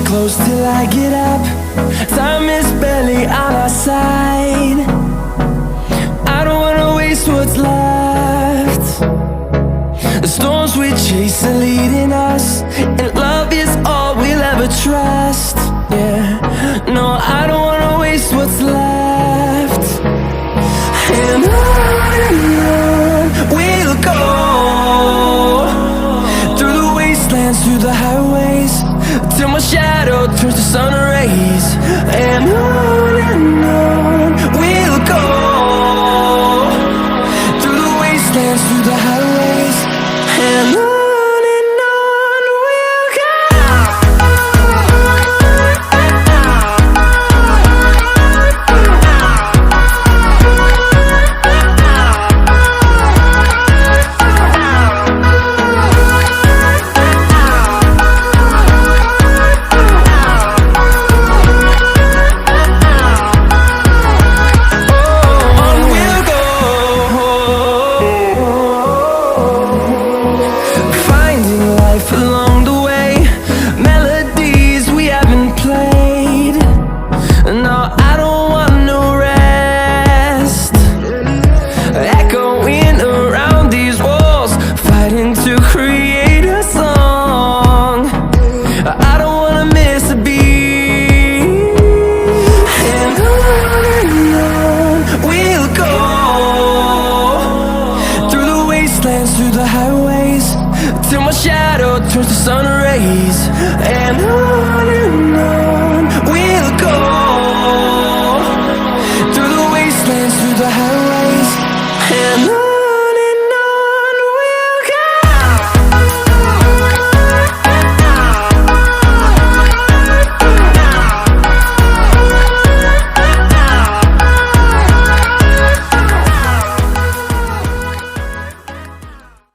close till I get up. Time is barely on our side. I don't wanna waste what's left. The storms we chase are leading us, and love is all we'll ever trust. Yeah, no, I don't wanna waste what's left. And on we'll go, through the wastelands, through the highways, till my shadow turns to sun rays. And on we'll go, through the wastelands, through the highways, and on we'll go. Along the way, melodies we haven't played. No, I don't want no rest. Echoing around these walls, fighting to create a song. I don't